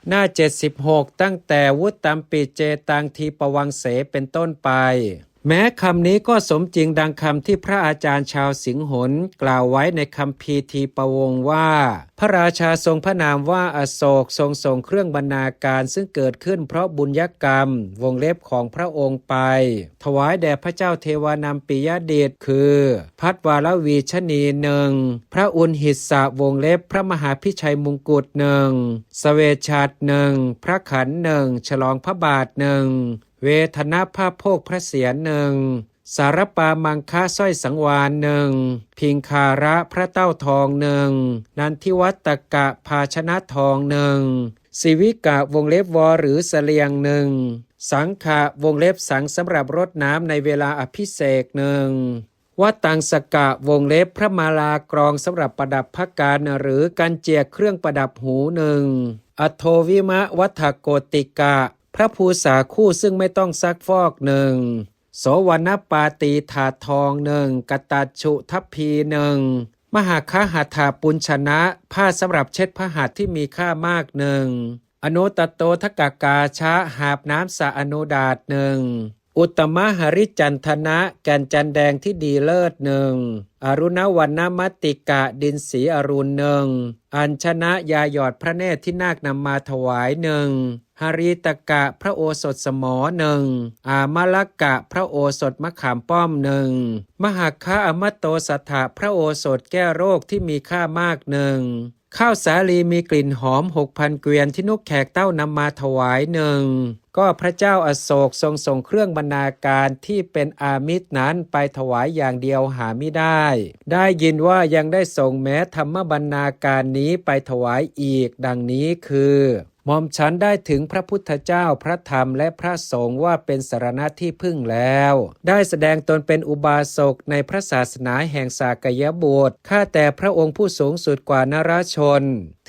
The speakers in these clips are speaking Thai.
หน้า76ตั้งแต่วุตตัมปิเจตังทีปวังเสเป็นต้นไปแม้คำนี้ก็สมจริงดังคำที่พระอาจารย์ชาวสิงหนกล่าวไว้ในคัมภีร์ทีปวงศ์ว่าพระราชาทรงพระนามว่าอโศกทรงส่งเครื่องบรรณาการซึ่งเกิดขึ้นเพราะบุญญกรรมวงเล็บของพระองค์ไปถวายแด่พระเจ้าเทวานัมปิยเดชคือพัทวารวีชนีหนึ่งพระอุณหิสะวงเล็บพระมหาพิชัยมงกุฎหนึ่งสเวชชัดหนึ่งพระขันหนึ่งฉลองพระบาทหนึ่งเวทนาภาพโภคพระเศียรหนึ่งสารปามังคะสร้อยสังวานหนึ่งพิงคาระพระเต้าทองหนึ่งนันทิวัตกะภาชนะทองหนึ่งสิวิกะวงเล็บวอหรือเสลียงหนึ่งสังขะวงเล็บสังสำหรับรดน้ำในเวลาอภิเษกหนึ่งวัตตังสกะวงเล็บพระมาลากรองสำหรับประดับพระการหรือการเจียกเครื่องประดับหูหนึ่งอโทวิมะวัฏโกติกะพระภูษาคู่ซึ่งไม่ต้องซักฟอกหนึ่งโสวรรณปาตีถาดทองหนึ่งกตัจฉุทัพพีหนึ่งมหาคหัตถาปุญชนะผ้าสำหรับเช็ดพระหัตถ์ที่มีค่ามากหนึ่งอนุตโตทกกาชะหาบน้ำสะอนุดาตหนึ่งอุตตมหริจันทนะแก่นจันแดงที่ดีเลิศหนึ่งอรุณวรรณมัตติกะดินสีอรุณหนึ่งอัญชนะยาหยอดพระเนตรที่นาคนำมาถวายหนึ่งหริตกะพระโอสถสมอหนึ่งอามลกะพระโอสถมะขามป้อมหนึ่งมหาคะอมโตสัทธะพระโอสถแก้โรคที่มีค่ามากหนึ่งข้าวสาลีมีกลิ่นหอม 6,000 เกวียนที่นกแขกเต้านำมาถวายหนึ่งก็พระเจ้าอโศกทรงส่งเครื่องบรรณาการที่เป็นอามิตรนั้นไปถวายอย่างเดียวหาไม่ได้ได้ยินว่ายังได้ส่งแม้ธรรมบรรณาการนี้ไปถวายอีกดังนี้คือหม่อมฉันได้ถึงพระพุทธเจ้าพระธรรมและพระสงฆ์ว่าเป็นสรณะที่พึ่งแล้วได้แสดงตนเป็นอุบาสกในพระศาสนาแห่งสากยบุตรข้าแต่พระองค์ผู้สูงสุดกว่านราชน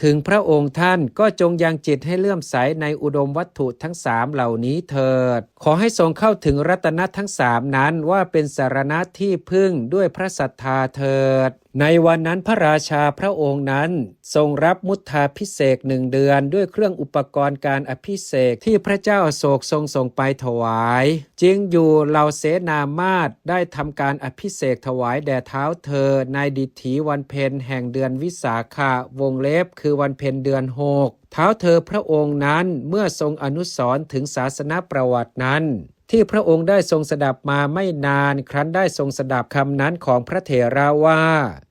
ถึงพระองค์ท่านก็จงยังจิตให้เลื่อมใสในอุดมวัตถุทั้งสามเหล่านี้เถิดขอให้ทรงเข้าถึงรัตนะทั้งสามนั้นว่าเป็นสรณะที่พึ่งด้วยพระศรัทธาเถิดในวันนั้นพระราชาพระองค์นั้นทรงรับมุทาภิเษก1 เดือนด้วยเครื่องอุปกรณ์การอภิเษกที่พระเจ้าอโศกทรงส่งไปถวายจริงอยู่เหล่าเสนามาศได้ทำการอภิเษกถวายแด่เท้าเธอในดิถีวันเพ็ญแห่งเดือนวิสาขะวงเล็บคือวันเพ็ญเดือน6เท้าเธอพระองค์นั้นเมื่อทรงอนุสรณ์ถึงศาสนประวัตินั้นที่พระองค์ได้ทรงสดับมาไม่นานครั้นได้ทรงสดับคำนั้นของพระเถระว่า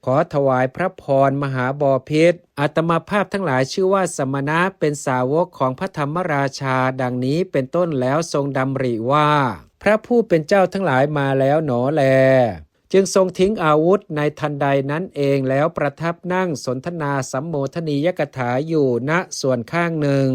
ขอถวายพระพรมหาบพิตรอาตมาภาพทั้งหลายชื่อว่าสมณะเป็นสาวกของพระธรรมราชาดังนี้เป็นต้นแล้วทรงดำริว่าพระผู้เป็นเจ้าทั้งหลายมาแล้วหนอแลจึงทรงทิ้งอาวุธในทันใดนั้นเองแล้วประทับนั่งสนทนาสัมโมทนียกถาอยู่ณส่วนข้างหนึ่ง